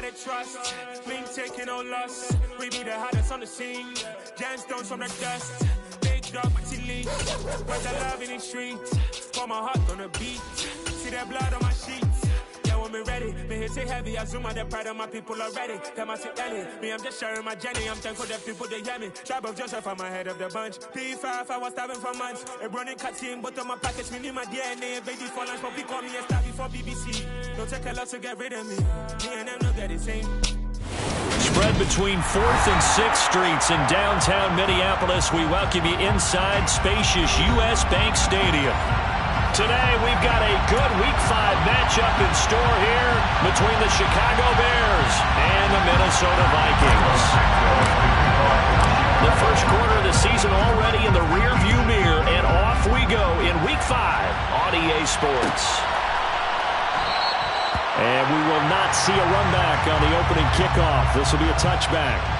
they trust. We ain't taking no loss. We be the hottest on the scene. Gemstones from the dust. Big dog, but he lean. Where's the love in the streets? Pour my heart on the beat. See that blood on my sheets. Yeah, when me ready, me hit it heavy. I zoom out the pride of my people already. Them I see Ellie. Me, I'm just sharing my journey. I'm thankful that people they hear me. Tribe of Joseph, I'm ahead of the bunch. P5, I was starving for months. A running cutting, but on my package, me need my DNA. Baby for lunch, but we call me a star before BBC. Don't take a lot to get rid of me. Me and them no get the same. Spread between 4th and 6th Streets in downtown Minneapolis. We welcome you inside spacious U.S. Bank Stadium. Today, we've got a good Week 5 matchup in store here between the Chicago Bears and the Minnesota Vikings. The first quarter of the season already in the rearview mirror, and off we go in Week 5 on EA Sports. And we will not see a run back on the opening kickoff. This will be a touchback.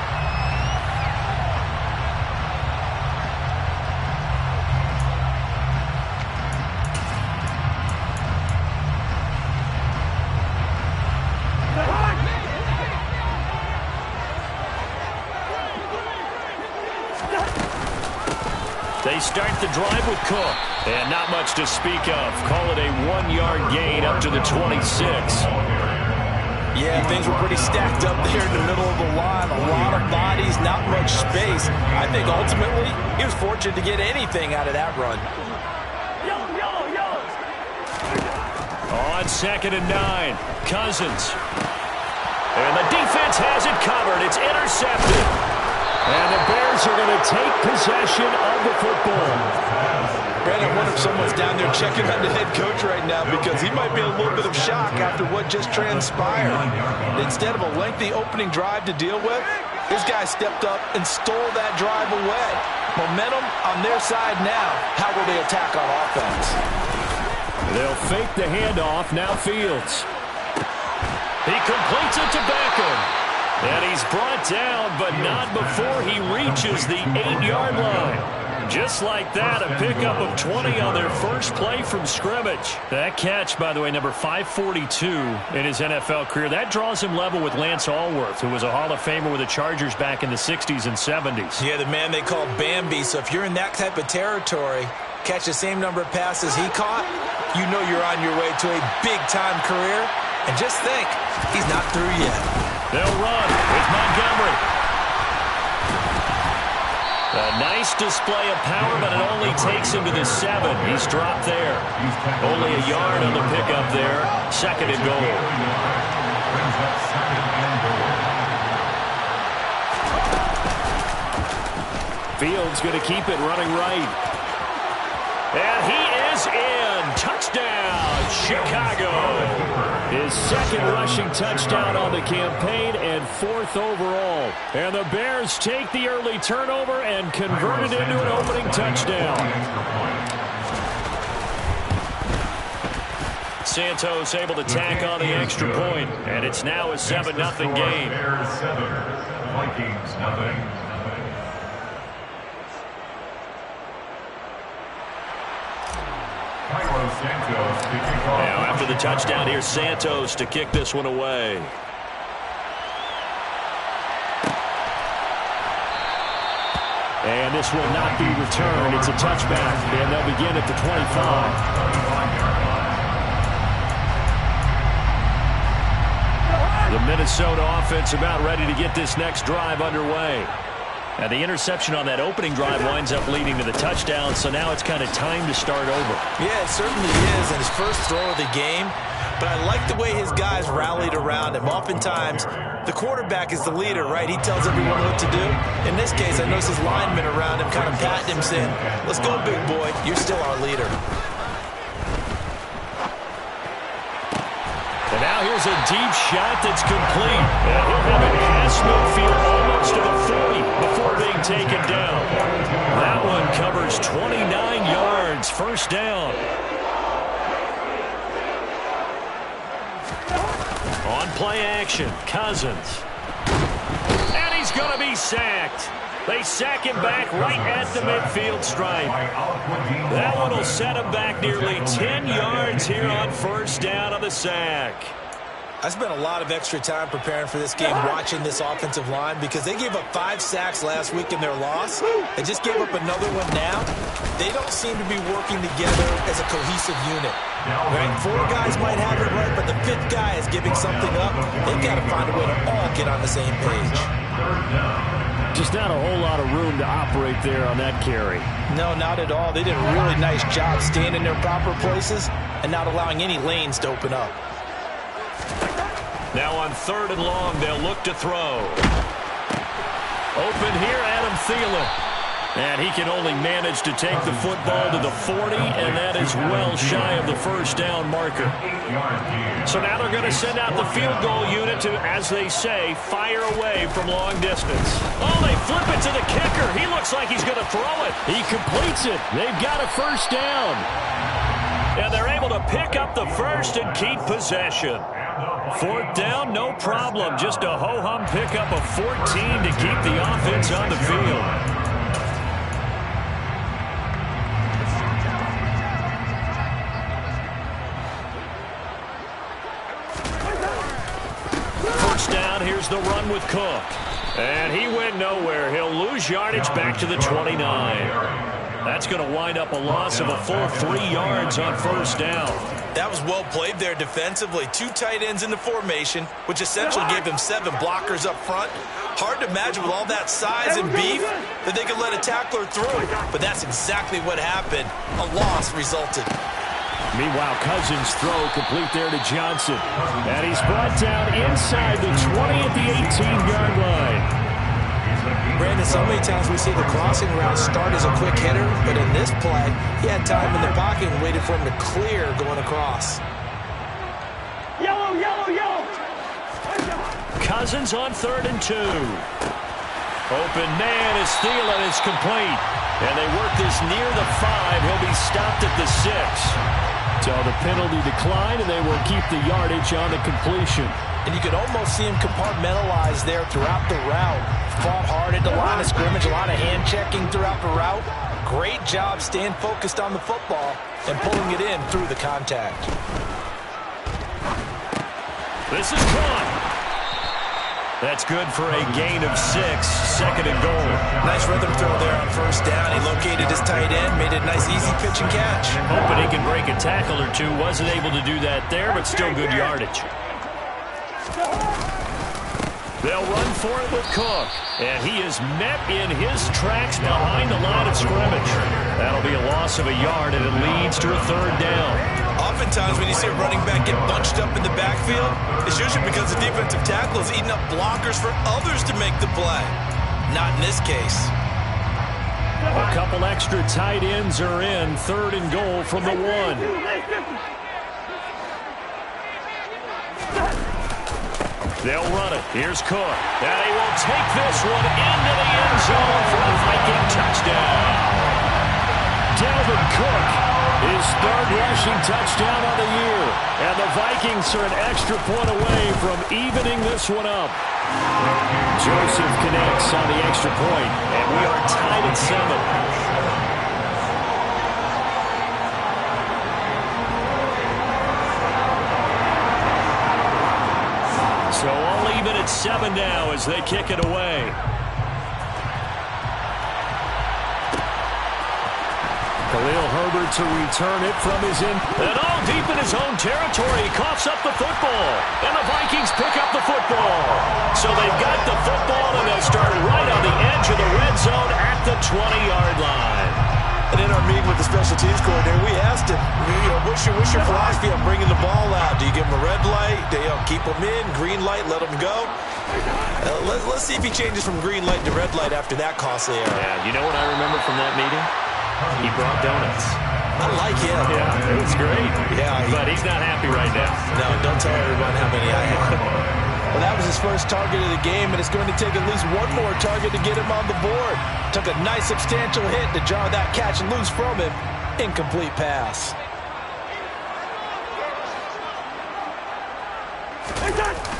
They start the drive with Cook. And not much to speak of. Call it a 1-yard gain up to the 26. Yeah, things were pretty stacked up there in the middle of the line. A lot of bodies, not much space. I think ultimately he was fortunate to get anything out of that run. On 2nd and 9, Cousins. And the defense has it covered. It's intercepted. And the Bears are going to take possession of the football. Brandon, I wonder if someone's down there checking on the head coach right now because he might be in a little bit of shock after what just transpired. Instead of a lengthy opening drive to deal with, this guy stepped up and stole that drive away. Momentum on their side now. How will they attack on offense? They'll fake the handoff. Now Fields. He completes it to Beckham. And he's brought down, but not before he reaches the 8-yard line. Just like that, a pickup of 20 on their first play from scrimmage. That catch, by the way, number 542 in his NFL career. That draws him level with Lance Allworth, who was a Hall of Famer with the Chargers back in the 60s and 70s. Yeah, the man they call Bambi. So if you're in that type of territory, catch the same number of passes he caught, you know you're on your way to a big-time career. And just think, he's not through yet. They'll run with Montgomery. A nice display of power, but it only takes him to the 7. He's dropped there. Only a yard on the pickup there. 2nd and goal. Fields going to keep it running right. And he is in. Touchdown, Chicago. His 2nd rushing touchdown on the campaign and 4th overall. And the Bears take the early turnover and convert it into an opening touchdown. Santos able to tack on the extra point, and it's now a 7-0 game. Bears 7, Vikings 0. Now after the touchdown, here's Santos to kick this one away. And this will not be returned. It's a touchback, and they'll begin at the 25. The Minnesota offense about ready to get this next drive underway. Now the interception on that opening drive winds up leading to the touchdown, so now it's kind of time to start over. Yeah, it certainly is, and his first throw of the game. But I like the way his guys rallied around him. Oftentimes, the quarterback is the leader, right? He tells everyone what to do. In this case, I notice his linemen around him kind of patting him, saying, "Let's go, big boy. You're still our leader." And now here's a deep shot that's complete. And he'll have it past midfield almost to the 40 before being taken down. That one covers 29 yards. First down. On play action, Cousins. And he's going to be sacked. They sack him back right at the midfield stripe. That one will set him back nearly 10 yards here on first down of the sack. I spent a lot of extra time preparing for this game watching this offensive line because they gave up 5 sacks last week in their loss. They just gave up another one now. They don't seem to be working together as a cohesive unit. Right? 4 guys might have it right, but the 5th guy is giving something up. They've got to find a way to all get on the same page. Just not a whole lot of room to operate there on that carry. No, not at all. They did a really nice job staying in their proper places and not allowing any lanes to open up. Now on 3rd and long, they'll look to throw. Open here, Adam Thielen. And he can only manage to take the football to the 40, and that is well shy of the first down marker. So now they're going to send out the field goal unit to, as they say, fire away from long distance. Oh, they flip it to the kicker. He looks like he's going to throw it. He completes it. They've got a first down. And they're able to pick up the first and keep possession. 4th down, no problem. Just a ho-hum pickup of 14 to keep the offense on the field. First down, here's the run with Cook. And he went nowhere. He'll lose yardage back to the 29. That's going to wind up a loss of a full 3 yards on first down. That was well played there defensively. 2 tight ends in the formation, which essentially gave them 7 blockers up front. Hard to imagine with all that size and beef that they could let a tackler through. But that's exactly what happened. A loss resulted. Meanwhile, Cousins' throw complete there to Johnson. And he's brought down inside the 20 at the 18-yard line. Brandon, so many times we see the crossing route start as a quick hitter, but in this play, he had time in the pocket and waited for him to clear going across. Yellow, yellow, yellow. Cousins on 3rd and 2. Open man as Thielen is complete. And they work this near the 5. He'll be stopped at the 6. So the penalty declined, and they will keep the yardage on the completion. And you could almost see him compartmentalize there throughout the route. Fought hard at the line of scrimmage, a lot of hand-checking throughout the route. Great job staying focused on the football and pulling it in through the contact. This is caught. That's good for a gain of 6, 2nd and goal. Nice rhythm throw there on first down. He located his tight end, made it a nice easy pitch and catch. Hoping he can break a tackle or 2. Wasn't able to do that there, but still good yardage. They'll run for it with Cook. And he is met in his tracks behind the line of scrimmage. That'll be a loss of a yard, and it leads to a 3rd down. Oftentimes when you see a running back get bunched up in the backfield, it's usually because the defensive tackle is eating up blockers for others to make the play. Not in this case. A couple extra tight ends are in. 3rd and goal from the 1. They'll run it. Here's Cook. And he will take this one into the end zone for a Viking touchdown. Dalvin Cook, his 3rd rushing touchdown of the year. And the Vikings are an extra point away from evening this one up. Joseph connects on the extra point, and we are tied at 7. So all even at 7 now as they kick it away. Khalil Herbert to return it from his end. And all deep in his own territory. He coughs up the football. And the Vikings pick up the football. So they've got the football, and they'll start right on the edge of the red zone at the 20-yard line. And in our meeting with the special teams coordinator, we asked him, what's your philosophy on bringing the ball out? Do you give him a red light? Do you keep him in? Green light, let him go? Let's see if he changes from green light to red light after that costly error. Yeah, you know what I remember from that meeting? He brought donuts. I like him. Yeah, it was great. Yeah, but he's not happy right now. No, don't tell everyone how many I have. Well, that was his first target of the game, and it's going to take at least one more target to get him on the board. Took a nice substantial hit to jar that catch loose from him. Incomplete pass.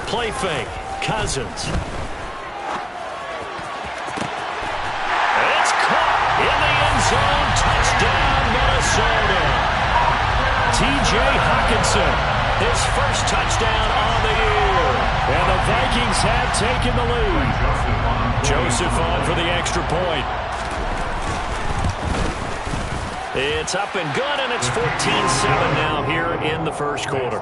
Play fake. Cousins. It's caught in the end zone. Touchdown, Minnesota. T.J. Hockenson, his first touchdown on the year. And the Vikings have taken the lead. Joseph on for the extra point. It's up and good, and it's 14-7 now here in the first quarter.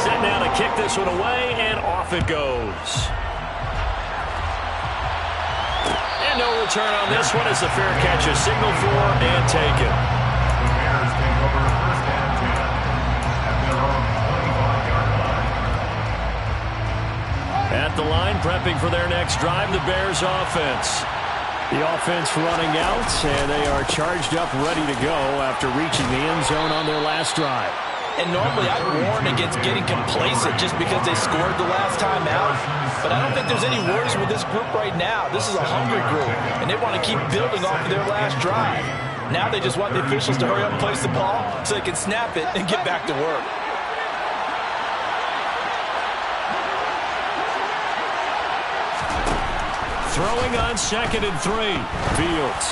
Set now to kick this one away, and off it goes. And no return on this one as the fair catch is signaled for and taken. At the line, prepping for their next drive, the Bears offense. The offense running out, and they are charged up, ready to go after reaching the end zone on their last drive. And normally I'd warn against getting complacent just because they scored the last time out. But I don't think there's any worries with this group right now. This is a hungry group, and they want to keep building off of their last drive. Now they just want the officials to hurry up and place the ball so they can snap it and get back to work. Throwing on 2nd and 3. Fields.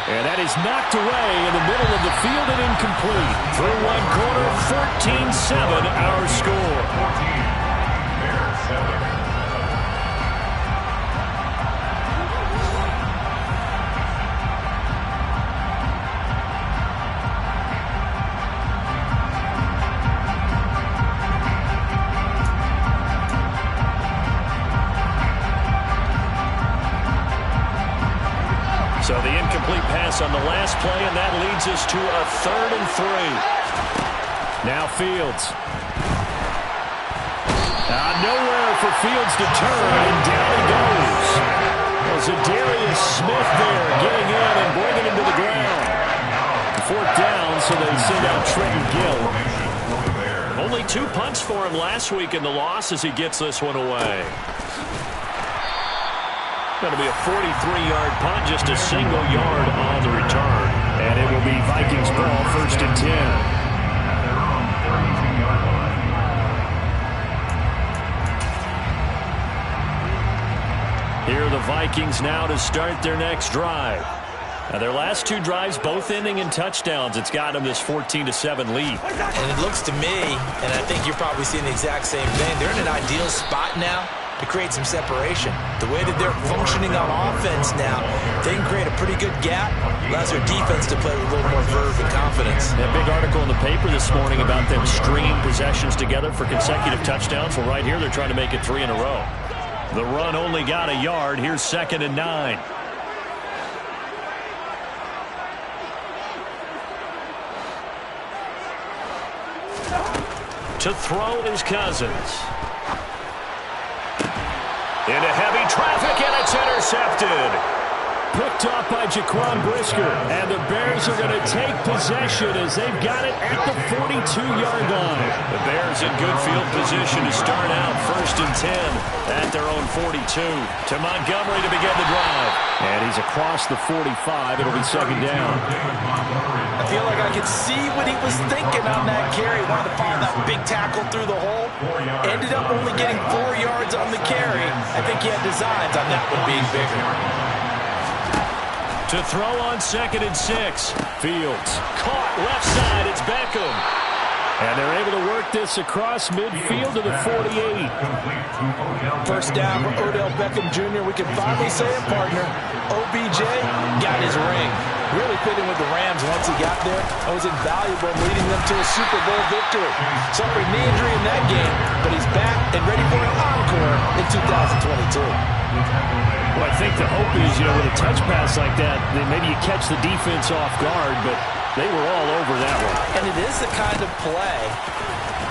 And that is knocked away in the middle of the field and incomplete. Through one quarter, 14-7 our score. 14, Bears 7. So the incomplete pass on the last play, and that leads us to a 3rd and 3. Now Fields. Nowhere for Fields to turn, and down he goes. Well, Zadarius Smith there getting in and bringing him to the ground. 4th down, so they send out Trenton Gill. Only 2 punts for him last week in the loss as he gets this one away. Going to be a 43-yard punt, just a single yard on the return. And it will be Vikings ball, 1st and 10. At their own 32-yard line. Here are the Vikings now to start their next drive. Now their last 2 drives, both ending in touchdowns. It's got them this 14-7 lead. And it looks to me, and I think you're probably seeing the exact same thing, they're in an ideal spot now to create some separation. The way that they're functioning on offense now, they can create a pretty good gap, allows their defense to play with a little more verve and confidence. That big article in the paper this morning about them stringing possessions together for consecutive touchdowns. Well, right here, they're trying to make it 3 in a row. The run only got a yard. Here's 2nd and 9. To throw is Cousins. Into heavy traffic, and it's intercepted. Picked off by Jaquan Brisker. And the Bears are going to take possession as they've got it at the 42-yard line. The Bears in good field position to start out 1st and 10 at their own 42. To Montgomery to begin the drive. And he's across the 45. It'll be 2nd down. I feel like I could see what he was thinking on that carry. Wanted to follow that big tackle through the hole. Ended up only getting 4 yards on the carry. I think he had designs on that one being bigger. To throw on 2nd and 6. Fields. Caught left side. It's Beckham. And they're able to work this across midfield to the 48. First down for Odell Beckham Jr. We can finally say it, partner. OBJ got his ring. Really fit in with the Rams once he got there. That was invaluable, leading them to a Super Bowl victory. Suffered knee injury in that game, but he's back and ready for an encore in 2022. Well, I think the hope is, with a touch pass like that, then maybe you catch the defense off guard, but they were all over that one. And it is the kind of play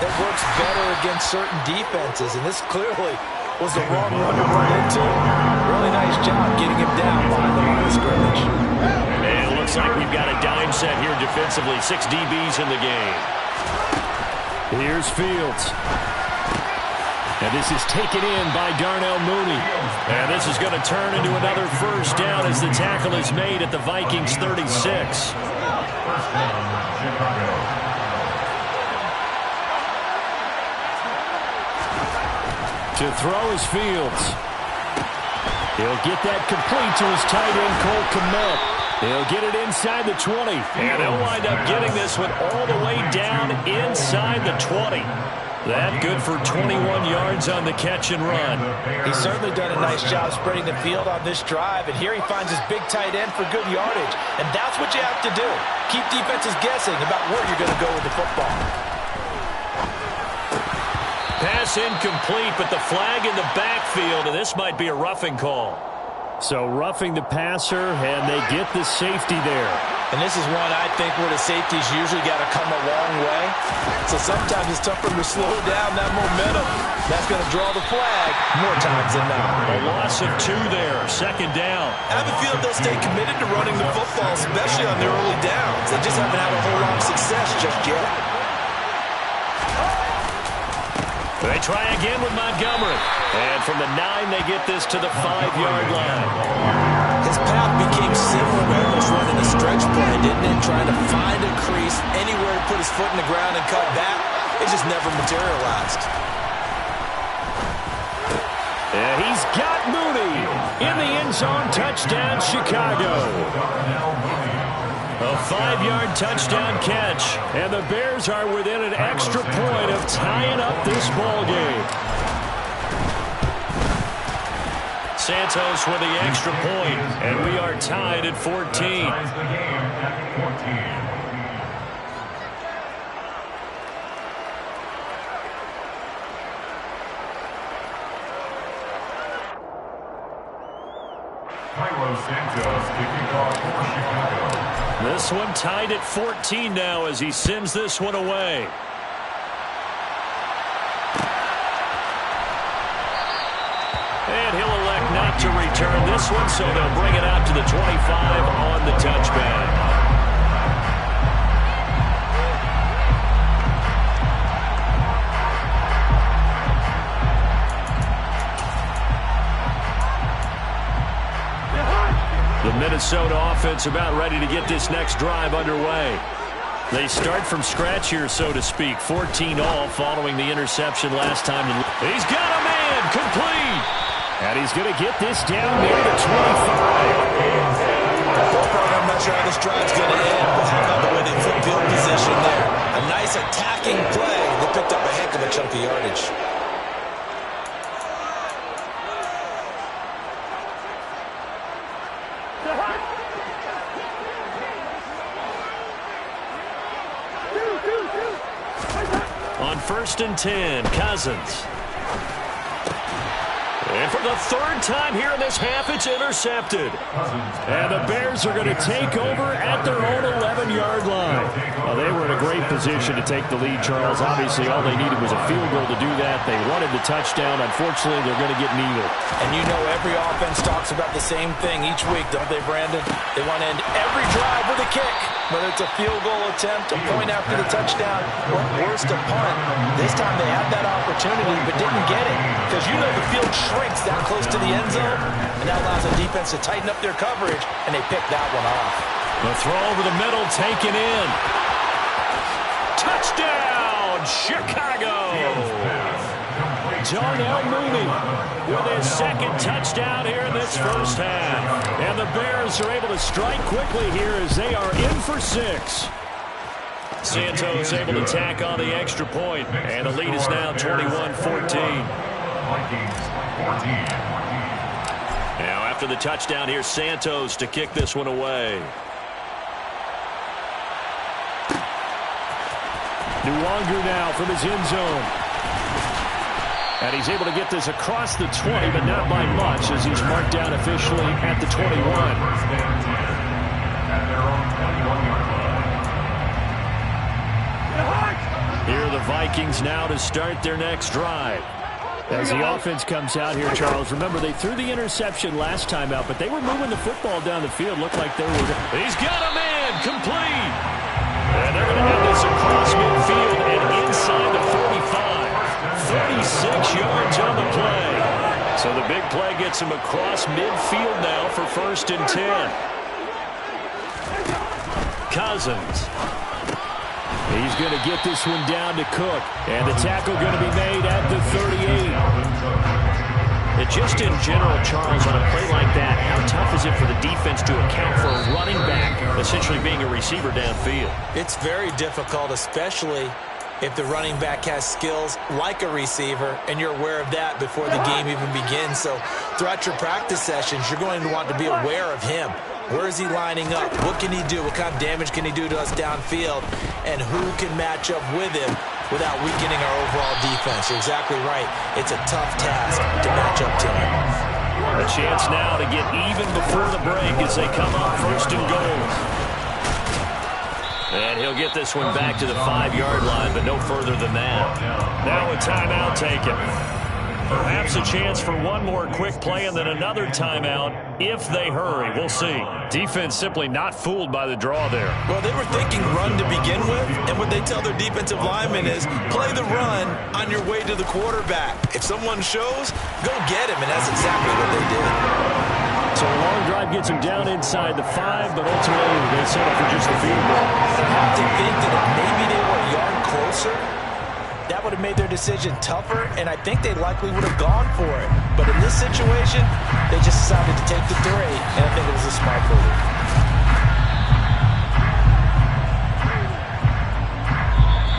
that works better against certain defenses, and this clearly was the wrong run to run into. Really nice job getting him down behind the line of scrimmage. And it looks like we've got a dime set here defensively. 6 DBs in the game. Here's Fields. And this is taken in by Darnell Mooney. And this is going to turn into another 1st down as the tackle is made at the Vikings 36. 1st down, Chicago. To throw is Fields. He'll get that complete to his tight end, Cole Kmet. He'll get it inside the 20. And he'll wind up getting this one all the way down inside the 20. That good for 21 yards on the catch and run. He's certainly done a nice job spreading the field on this drive, and here he finds his big tight end for good yardage. And that's what you have to do. Keep defenses guessing about where you're going to go with the football. Pass incomplete, but the flag in the backfield, and this might be a roughing call. So roughing the passer, and they get the safety there. And this is one I think where the safeties usually got to come a long way. So sometimes it's tough for them to slow down that momentum. That's going to draw the flag more times than not. A loss of 2 there, second down. I have a feeling they'll stay committed to running the football, especially on their early downs. They just haven't had a whole lot of success just yet. They try again with Montgomery. And from the 9, they get this to the 5-yard line. His path became similar to almost running a stretch play, didn't it? Trying to find a crease, anywhere to put his foot in the ground and cut back. It just never materialized. And he's got Mooney in the end zone. Touchdown, Chicago. A 5-yard touchdown catch. And the Bears are within an extra point of tying up this ball game. Santos with the extra point, and we are tied at 14. Santos kicking off for Chicago. This one tied at 14 now as he sends this one away. And he'll elect not to return this one, so they'll bring it out to the 25 on the touchback. The Minnesota offense about ready to get this next drive underway. They start from scratch here, so to speak. 14 all following the interception last time. He's got a man complete. And he's going to get this down near the 25. I'm not sure how this drive's going to end, but how about the way they flip field position there? A nice attacking play. They picked up a heck of a chunk of yardage. On 1st and 10, Cousins. And for the 3rd time here in this half, it's intercepted. And the Bears are going to take over at their own 11-yard line. Well, they were in a great position to take the lead, Charles. Obviously, all they needed was a field goal to do that. They wanted the touchdown. Unfortunately, they're going to get neither. And you know every offense talks about the same thing each week, don't they, Brandon? They want to end every drive with a kick. Whether it's a field goal attempt, a point after the touchdown, or worse, a punt. This time they had that opportunity but didn't get it. Because you know the field shrinks that close to the end zone, and that allows the defense to tighten up their coverage, and they pick that one off. The throw over the middle taken in. Touchdown, Chicago! Darnell Mooney with his 2nd touchdown here in this first half. And the Bears are able to strike quickly here as they are in for 6. Santos able to tack on the extra point, and the lead is now 21-14. Vikings 14. Now after the touchdown, here's Santos to kick this one away. Nwangu now from his end zone. And he's able to get this across the 20, but not by much as he's marked down officially at the 21. Here are the Vikings now to start their next drive. As the offense comes out here, Charles, remember they threw the interception last time out, but they were moving the football down the field. Looked like they were. He's got a man complete. And they're going to have this across midfield and inside the 45. 36 yards on the play. So the big play gets him across midfield now for 1st and 10. Cousins. He's going to get this one down to Cook. And the tackle going to be made at the 38. And just in general, Charles, on a play like that, how tough is it for the defense to account for a running back essentially being a receiver downfield? It's very difficult, especially if the running back has skills like a receiver, and you're aware of that before the game even begins. So throughout your practice sessions, you're going to want to be aware of him. Where is he lining up? What can he do? What kind of damage can he do to us downfield? And who can match up with him without weakening our overall defense? You're exactly right. It's a tough task to match up to him. A chance now to get even before the break as they come up 1st and goal. And he'll get this one back to the 5-yard line, but no further than that. Now a timeout taken. Perhaps a chance for one more quick play and then another timeout if they hurry. We'll see. Defense simply not fooled by the draw there. Well, they were thinking run to begin with, and what they tell their defensive linemen is play the run on your way to the quarterback. If someone shows, go get him, and that's exactly what they did. So a long drive gets him down inside the 5, but ultimately they settle for just the field goal. I have to think that if maybe they were a yard closer, that would have made their decision tougher, and I think they likely would have gone for it. But in this situation, they just decided to take the 3, and I think it was a smart move.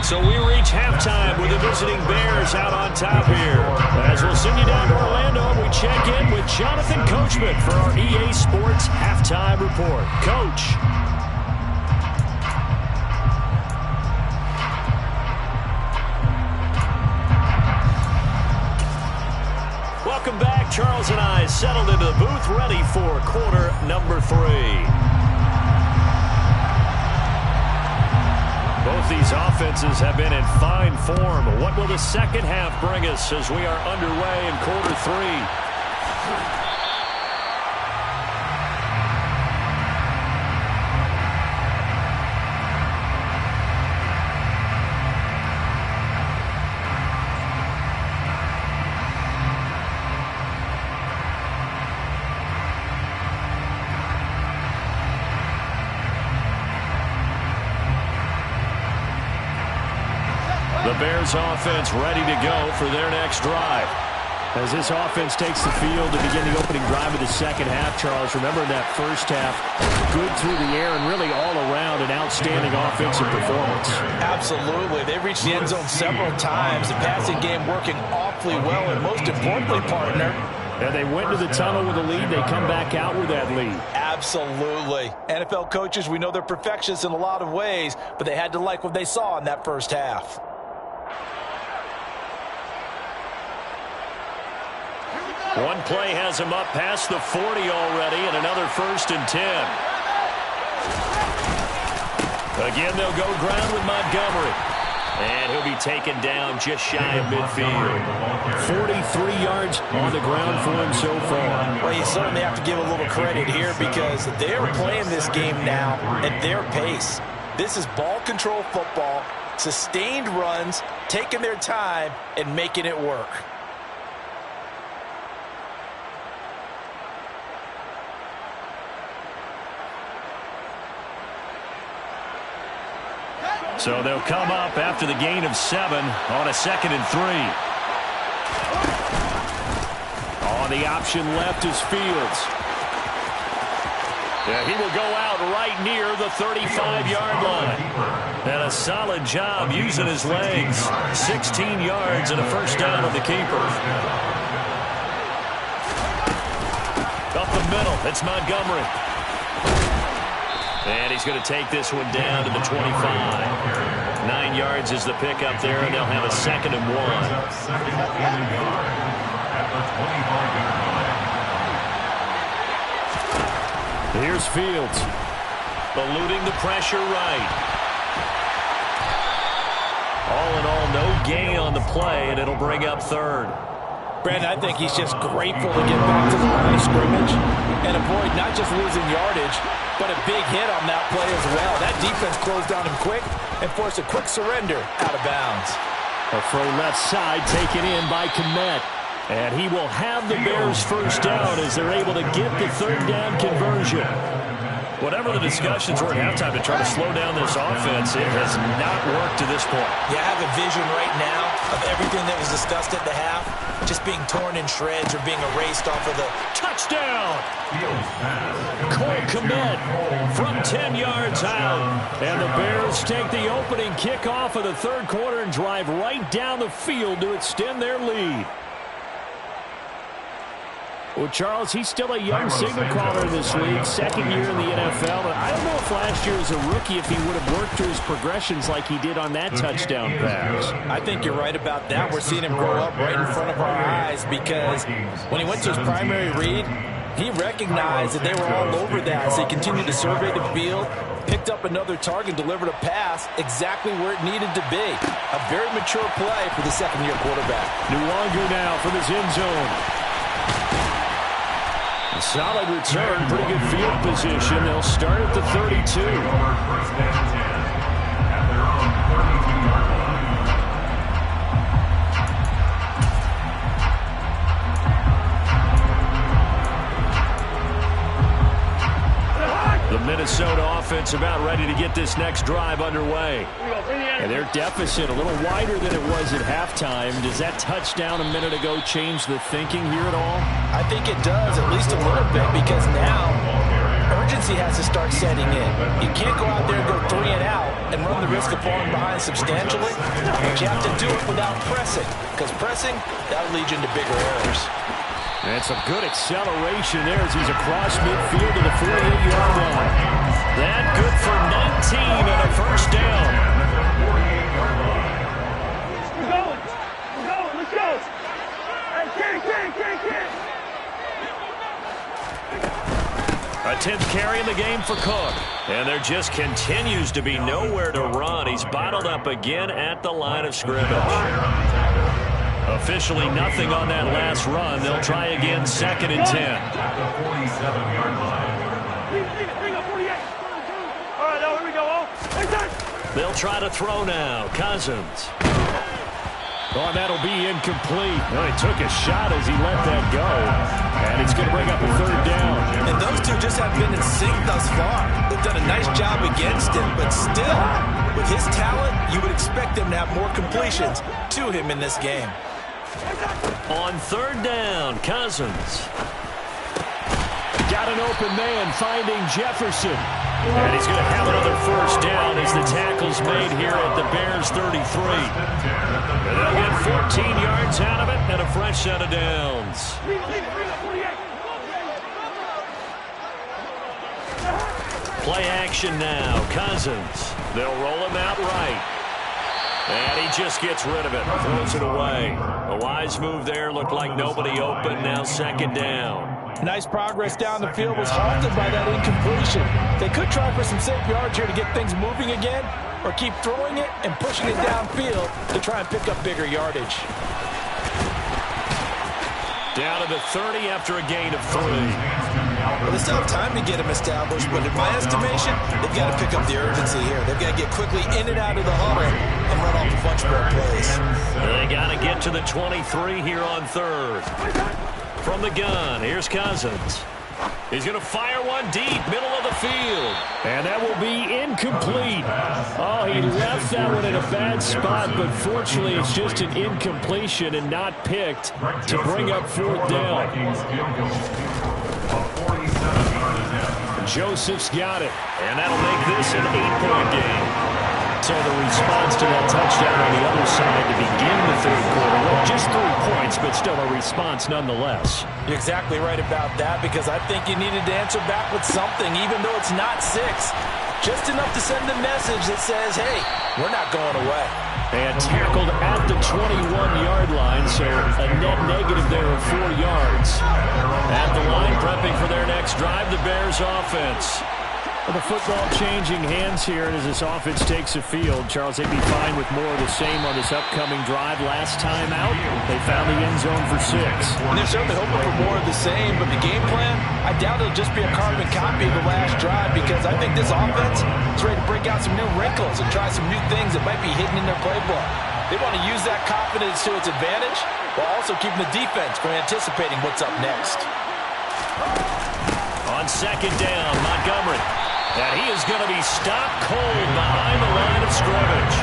So we reach halftime with the visiting Bears out on top here. As we'll send you down to Orlando, we check in with Jonathan Coachman for our EA Sports Halftime Report. Coach. Welcome back. Charles and I settled into the booth, ready for quarter number 3. Both these offenses have been in fine form. What will the second half bring us as we are underway in quarter 3? The Bears offense ready to go for their next drive. As this offense takes the field to begin the opening drive of the second half, Charles, remember in that first half, good through the air and really all around an outstanding offensive performance. Absolutely. They reached the end zone several times. The passing game working awfully well, and most importantly, partner, and they went to the tunnel with a lead. They come back out with that lead. Absolutely. NFL coaches, we know they're perfectionists in a lot of ways, but they had to like what they saw in that first half. One play has him up past the 40 already, and another 1st and 10. Again, they'll go ground with Montgomery. And he'll be taken down just shy of midfield. 43 yards on the ground for him so far. Well, you certainly have to give a little credit here because they're playing this game now at their pace. This is ball control football, sustained runs, taking their time, and making it work. So they'll come up after the gain of 7 on a 2nd and 3. On the option left is Fields. Yeah, he will go out right near the 35-yard line. And a solid job using his legs. 16 yards and a 1st down on the keeper. Up the middle, it's Montgomery. And he's going to take this one down to the 25. 9 yards is the pickup there, and they'll have a 2nd and 1. Here's Fields. Eluding the pressure right. All in all, no gain on the play, and it'll bring up 3rd. Brandon, I think he's just grateful to get back to the line of scrimmage and avoid not just losing yardage, but a big hit on that play as well. That defense closed down him quick and forced a quick surrender out of bounds. A throw left side taken in by Kmet. And he will have the Bears 1st down as they're able to get the 3rd down conversion. Whatever the discussions were at halftime to try to slow down this offense, it has not worked to this point. Yeah, I have a vision right now of everything that was discussed at the half just being torn in shreds or being erased off of the touchdown. Cole Kmet from 10 yards out. And the Bears take the opening kickoff of the third quarter and drive right down the field to extend their lead. Well, Charles, he's still a young signal caller in this league, second year in the NFL. But I don't know if last year as a rookie if he would have worked through his progressions like he did on that touchdown pass. I think you're right about that. We're seeing him grow up right in front of our eyes because when he went to his primary read, he recognized that they were all over that. So he continued to survey the field, picked up another target, delivered a pass exactly where it needed to be. A very mature play for the second-year quarterback. Luongo now from his end zone. A solid return, pretty good field position. They'll start at the 32. The Minnesota offense about ready to get this next drive underway. And their deficit a little wider than it was at halftime. Does that touchdown a minute ago change the thinking here at all? I think it does, at least a little bit, because now urgency has to start setting in. You can't go out there and go 3 and out and run the risk of falling behind substantially, but you have to do it without pressing, because pressing, that'll lead you into bigger errors. And some good acceleration there as he's across midfield to the 48-yard line. That good for 19 and a first down. We're going, let's go. Hey, A 10th carry in the game for Cook. And there just continues to be nowhere to run. He's bottled up again at the line of scrimmage. Officially nothing on that last run. They'll try again, 2nd and 10. All right, now here we go. They'll try to throw now. Cousins. Oh, that'll be incomplete. Well, he took a shot as he let that go. And it's going to bring up a 3rd down. And those two just have been in sync thus far. They've done a nice job against him, but still, with his talent, you would expect them to have more completions to him in this game. On 3rd down, Cousins. Got an open man finding Jefferson. And he's going to have another first down as the tackle's made here at the Bears 33. And they'll get 14 yards out of it and a fresh set of downs. Play action now. Cousins. They'll roll him out right. And he just gets rid of it. Throws it away. A wise move there. Looked like nobody open. Now 2nd down. Nice progress down the field was halted by that incompletion. They could try for some safe yards here to get things moving again, or keep throwing it and pushing it downfield to try and pick up bigger yardage. Down to the 30 after a gain of 3. Well, they still have time to get him established, but in my estimation, they've got to pick up the urgency here. They've got to get quickly in and out of the huddle and run off a bunch more plays. They got to get to the 23 here on 3rd. From the gun, here's Cousins. He's going to fire one deep, middle of the field. And that will be incomplete. Oh, he left that one in a bad spot, but fortunately it's just an incompletion and not picked to bring up 4th down. Joseph's got it, and that'll make this an 8-point game. So the response to that touchdown on the other side to begin the 3rd quarter, well, just 3 points, but still a response nonetheless. You're exactly right about that, because I think you needed to answer back with something, even though it's not 6. Just enough to send a message that says, hey, we're not going away. And tackled at the 21-yard line, so a net negative there of 4 yards. At the line, prepping for their next drive, the Bears offense. Well, the football changing hands here, and as this offense takes the field, Charles, they'd be fine with more of the same on this upcoming drive. Last time out, they found the end zone for 6. And they're certainly hoping for more of the same, but the game plan, I doubt it'll just be a carbon copy of the last drive, because I think this offense is ready to break out some new wrinkles and try some new things that might be hidden in their playbook. They want to use that confidence to its advantage while also keeping the defense from anticipating what's up next. On 2nd down, Montgomery. And he is going to be stopped cold behind the line of scrimmage.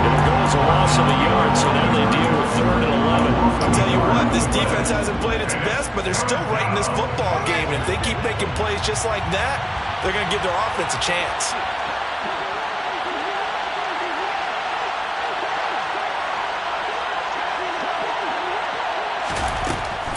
It'll go as a loss of a yard, so now they deal with 3rd and 11. I'll tell you what, this defense hasn't played its best, but they're still right in this football game. And if they keep making plays just like that, they're going to give their offense a chance.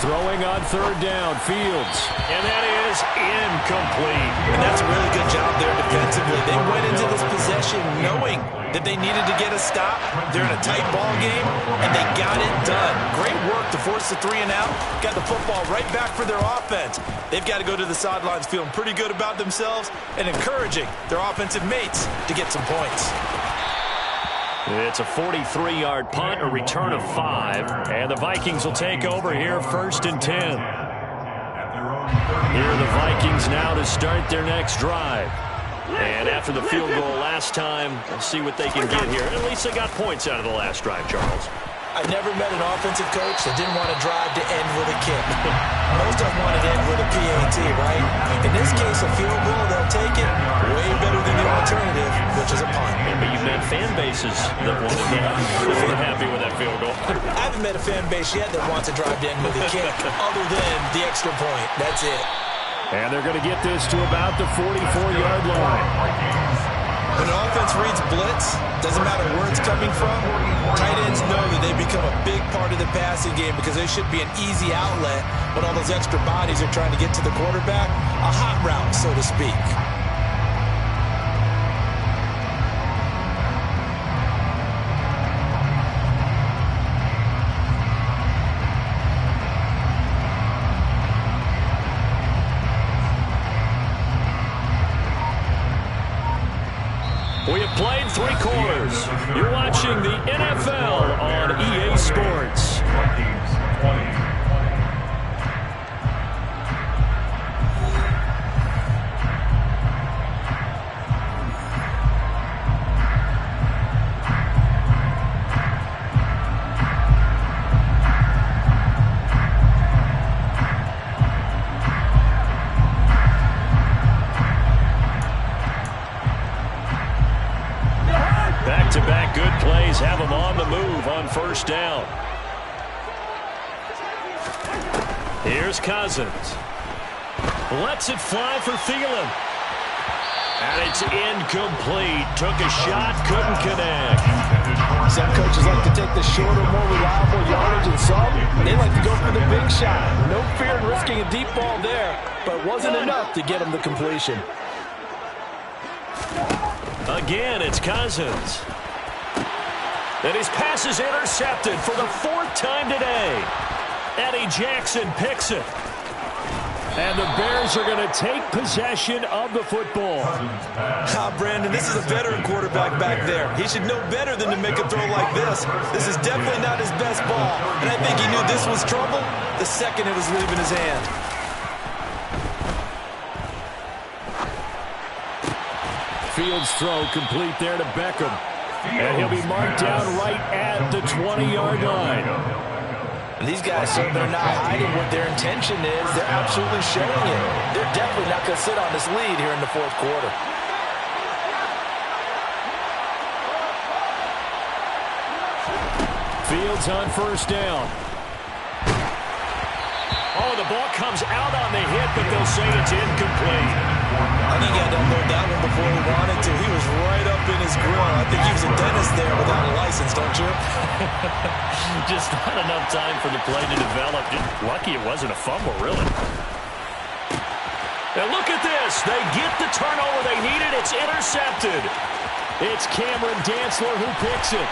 Throwing on 3rd down, Fields. And that is incomplete. And that's a really good job there defensively. They went into this possession knowing that they needed to get a stop. They're in a tight ball game, and they got it done. Great work to force the 3 and out. Got the football right back for their offense. They've got to go to the sidelines feeling pretty good about themselves and encouraging their offensive mates to get some points. It's a 43-yard punt, a return of 5, and the Vikings will take over here 1st and 10. Here are the Vikings now to start their next drive. And after the field goal last time, we'll see what they can get here. At least they got points out of the last drive, Charles. I never met an offensive coach that didn't want to drive to end with a kick. Most of them want to end with a PAT, right? In this case, a field goal, they'll take it. Way better than the alternative, which is a punt. Yeah, but you've met fan bases that wanted that. They were happy with that field goal. I haven't met a fan base yet that wants to drive to end with a kick, other than the extra point. That's it. And they're going to get this to about the 44-yard line. When an offense reads blitz, doesn't matter where it's coming from, tight ends know that they become a big part of the passing game because they should be an easy outlet when all those extra bodies are trying to get to the quarterback. A hot route, so to speak. We have played 3 quarters. You're watching the NFL on EA Sports. Vikings 20. Back-to-back good plays have them on the move on 1st down. Here's Cousins. Lets it fly for Thielen. And it's incomplete. Took a shot, couldn't connect. Some coaches like to take the shorter, more reliable yardage, and some, they like to go for the big shot. No fear in risking a deep ball there, but it wasn't enough to get him the completion. Again, it's Cousins. And his pass is intercepted for the 4th time today. Eddie Jackson picks it. And the Bears are going to take possession of the football. Brandon, this is a veteran quarterback back there. He should know better than to make a throw like this. This is definitely not his best ball. And I think he knew this was trouble the second it was leaving his hand. Fields throw complete there to Beckham. And he'll be marked down right at the 20-yard line. And these guys, so they're not hiding what their intention is. They're absolutely showing it. They're definitely not going to sit on this lead here in the 4th quarter. Fields on 1st down. Oh, the ball comes out on the hit, but they'll say it's incomplete. I think he had to unload that one before he wanted to. He was right up in his grill. I think he was a dentist there without a license, don't you? Just not enough time for the play to develop. Lucky it wasn't a fumble, really. And look at this. They get the turnover they needed. It's intercepted. It's Cameron Dantzler who picks it.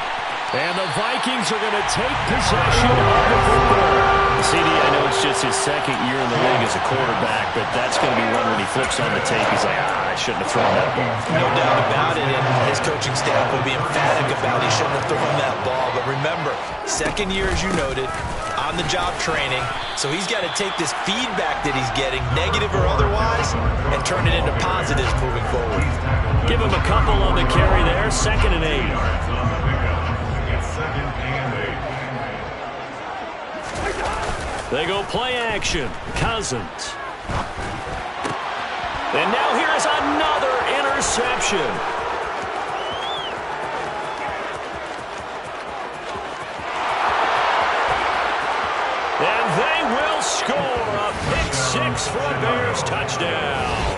And the Vikings are going to take possession of the football. CD, I know it's just his 2nd year in the league as a quarterback, but that's going to be one when he flips on the tape. He's like, I shouldn't have thrown that ball. No doubt about it, and his coaching staff will be emphatic about he shouldn't have thrown that ball. But remember, 2nd year, as you noted, on-the-job training, so he's got to take this feedback that he's getting, negative or otherwise, and turn it into positives moving forward. Give him a couple on the carry there, 2nd and 8. They go play action. Cousins. And now here is another interception. interception. And they will score a pick six for a Bears touchdown.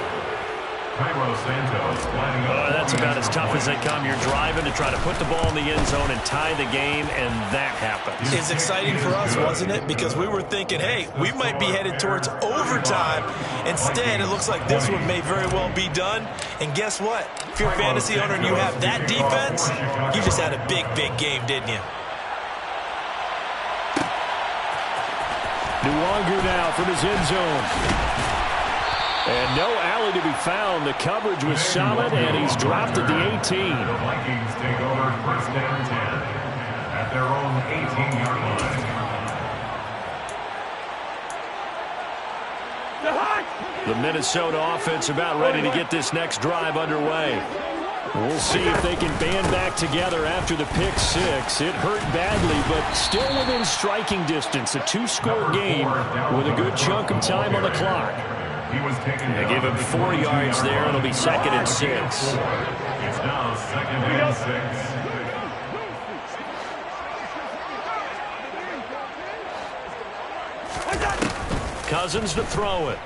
That's about as tough as they come. You're driving to try to put the ball in the end zone and tie the game, and that happens. It's exciting for us, wasn't it? Because we were thinking, hey, we might be headed towards overtime. Instead, it looks like this one may very well be done. And guess what? If you're a fantasy owner and you have that defense, you just had a big, big game, didn't you? Nwangu now from his end zone. And no alley to be found. The coverage was solid, and he's dropped at the 18. The Vikings take over first and 10 at their own 18-yard line. The Minnesota offense about ready to get this next drive underway. We'll see if they can band back together after the pick six. It hurt badly, but still within striking distance. A two-score game with a good chunk of time on the clock. They give him 4 yards there. It'll be second and 6. It's now second and 6. Cousins to throw it.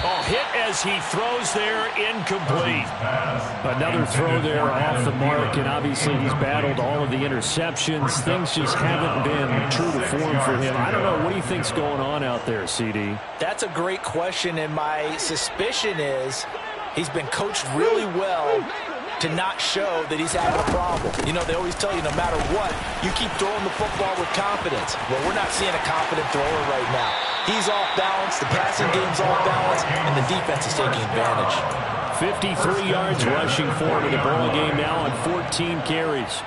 Oh, hit as he throws there, incomplete. Another throw there off the mark, and obviously he's battled all of the interceptions. Things just haven't been true to form for him. I don't know. What do you think's going on out there, CD? That's a great question, and my suspicion is he's been coached really well to not show that he's having a problem. You know, they always tell you no matter what, you keep throwing the football with confidence. Well, we're not seeing a confident thrower right now. He's off balance, the passing game's off balance, and the defense is taking advantage. 53 yards rushing for him in the ball game now on 14 carries.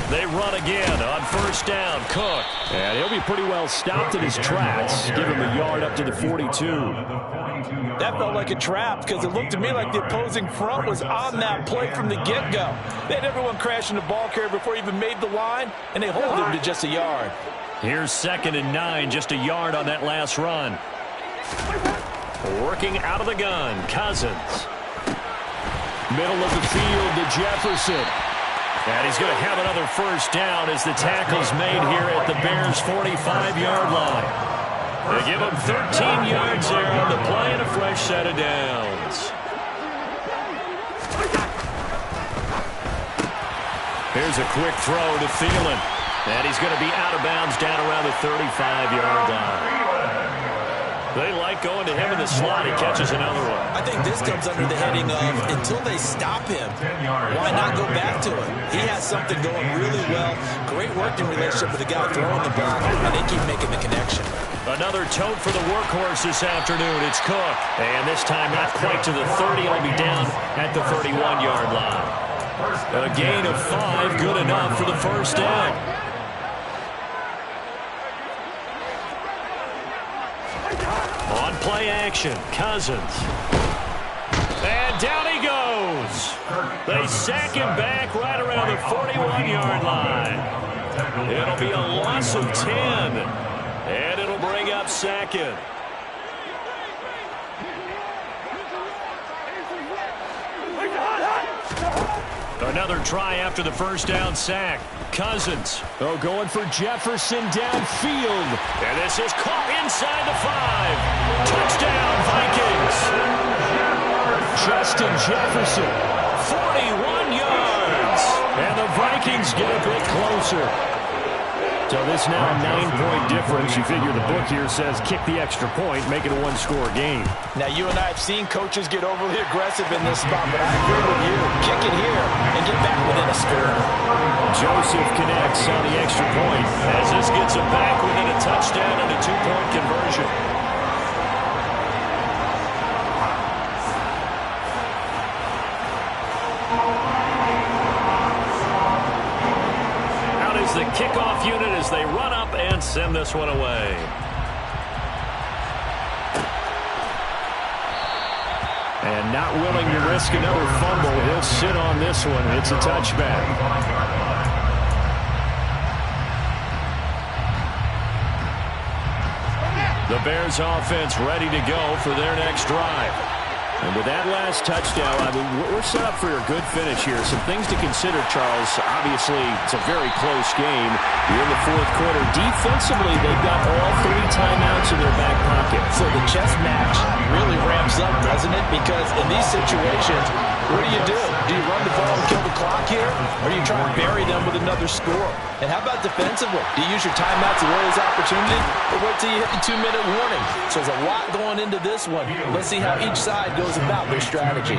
They run again on first down. Cook. And he'll be pretty well stopped in his tracks. Give him a yard up to the 42. That felt like a trap because it looked to me like the opposing front was on that play from the get-go. They had everyone crashing the ball carrier before he even made the line, and they hold him to just a yard. Here's second and 9, just a yard on that last run. Working out of the gun, Cousins. Middle of the field to Jefferson. And he's going to have another first down as the tackle's made here at the Bears' 45-yard line. They give him 13 yards there on the play and a fresh set of downs. Here's a quick throw to Thielen. And he's going to be out of bounds down around the 35-yard line. They like going to him in the slot. He catches another one. I think this comes under the heading of until they stop him, why not go back to him? He has something going really well. Great working relationship with the guy throwing the ball, and they keep making the connection. Another tote for the workhorse this afternoon. It's Cook. And this time not quite to the 30. It'll be down at the 31-yard line. A gain of 5, good enough for the first down. On play action, Cousins. And down he goes. They sack him back right around the 41-yard line. It'll be a loss of 10. And it'll bring up second. Another try after the first down sack. Cousins. Oh, going for Jefferson downfield. And this is caught inside the 5. Touchdown, Vikings. Justin Jefferson. 41 yards. And the Vikings get a bit closer. So this now a 9-point difference. You figure the book here says kick the extra point, make it a one-score game. Now, you and I have seen coaches get overly aggressive in this spot, but I agree with you. Kick it here and get back within a score. Joseph connects on the extra point as this gets him back within a touchdown and a 2-point conversion. The kickoff unit as they run up and send this one away. And not willing to risk another fumble, he'll sit on this one. It's a touchback. The Bears offense ready to go for their next drive. And with that last touchdown, I mean, we're set up for a good finish here. Some things to consider, Charles. Obviously, it's a very close game. You're in the fourth quarter. Defensively, they've got all 3 timeouts in their back pocket. So the chess match really ramps up, doesn't it? Because in these situations, what do? Do you run the ball and kill the clock here? Or do you try and bury them with another score? And how about defensively? Do you use your timeouts as early as opportunity? Or wait till you hit the 2-minute warning? So there's a lot going into this one. Let's see how each side goes about their strategy.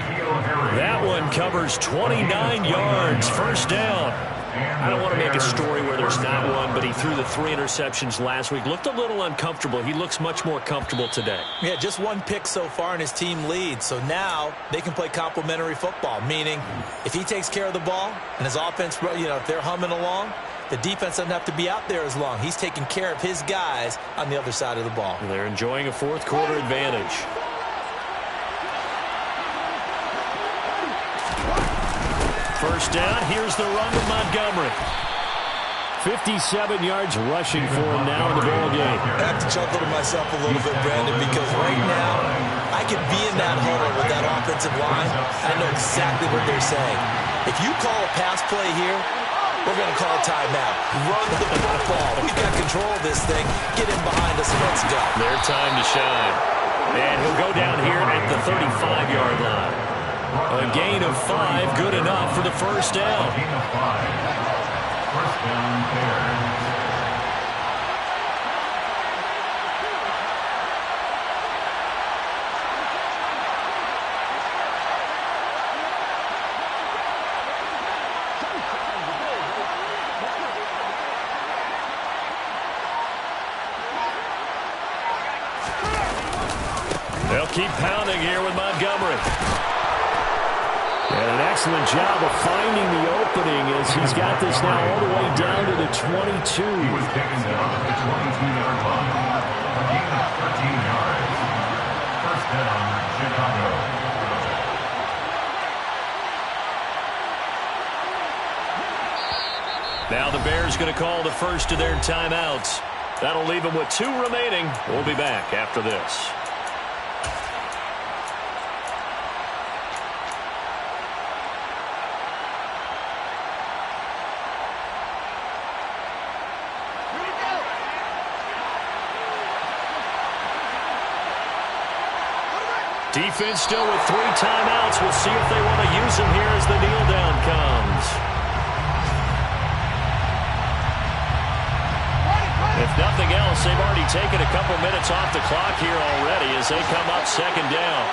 That one covers 29 yards. First down. I don't want to make a story where there's not one, but he threw the 3 interceptions last week. Looked a little uncomfortable. He looks much more comfortable today. Yeah, just 1 pick so far and his team leads. So now they can play complementary football, meaning if he takes care of the ball and his offense, if they're humming along, the defense doesn't have to be out there as long. He's taking care of his guys on the other side of the ball. And they're enjoying a fourth quarter advantage. First down, here's the run to Montgomery. 57 yards rushing for him now in the ball game. I have to chuckle to myself a little bit, Brandon, because right now I could be in that huddle with that offensive line. I know exactly what they're saying. If you call a pass play here, we're going to call a timeout. Run the football. We've got control of this thing. Get in behind us and let's go. Their time to shine. And he'll go down here at the 35-yard line. A gain of 5, good enough for the first down. Gain of 5. First down, Bears. They'll keep pounding here with Montgomery. And an excellent job of finding the opening as he's got this now all the way down to the 22. He was taken down at the 22-yard line. A gain of 13 yards. First down, Chicago. Now the Bears going to call the first of their timeouts. That'll leave them with 2 remaining. We'll be back after this. Defense still with 3 timeouts. We'll see if they want to use them here as the kneel down comes. If nothing else, they've already taken a couple minutes off the clock here already as they come up second down.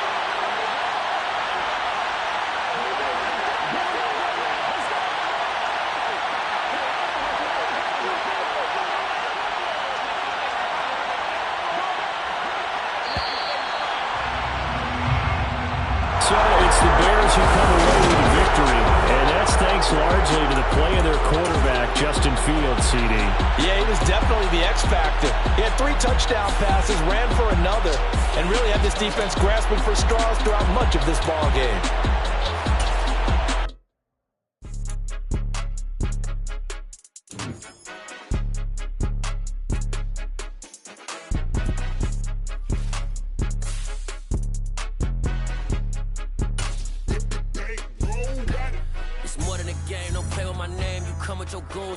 So it's the Bears who come away with a victory, and that's thanks largely to the play of their quarterback, Justin Fields, CD. Yeah, he was definitely the X factor. He had 3 touchdown passes, ran for another, and really had this defense grasping for straws throughout much of this ball game.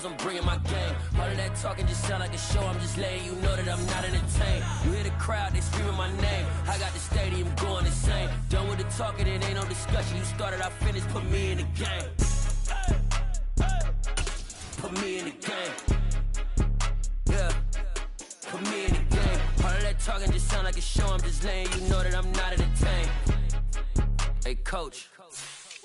I'm bringing my game. All of that talking just sound like a show. I'm just letting you know that I'm not entertained. You hear the crowd, they screaming my name. I got the stadium going insane. Done with the talking, it ain't no discussion. You started, I finished, put me in the game. Put me in the game. Yeah. Put me in the game. All of that talking just sound like a show. I'm just letting you know that I'm not entertained. Hey, coach.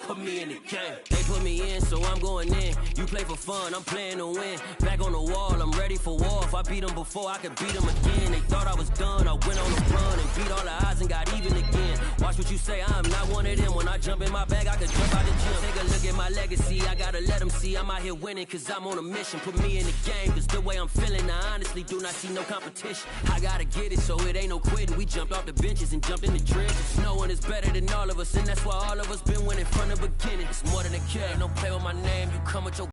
Put me in the game. They put me in, so I'm going in. You play for fun, I'm playing to win. Back on the wall, I'm ready for war. If I beat them before, I could beat them again. They thought I was done, I went on a run and beat all the odds and got even again. Watch what you say, I'm not one of them. When I jump in my bag, I could jump out the gym. Take a look at my legacy, I gotta let them see I'm out here winning, cause I'm on a mission. Put me in the game, cause the way I'm feeling, I honestly do not see no competition. I gotta get it, so it ain't no quitting. We jumped off the benches and jumped in the trenches. No one is better than all of us, and that's why all of us been winning from the beginning. It's more than a game, don't play with my name, you come with your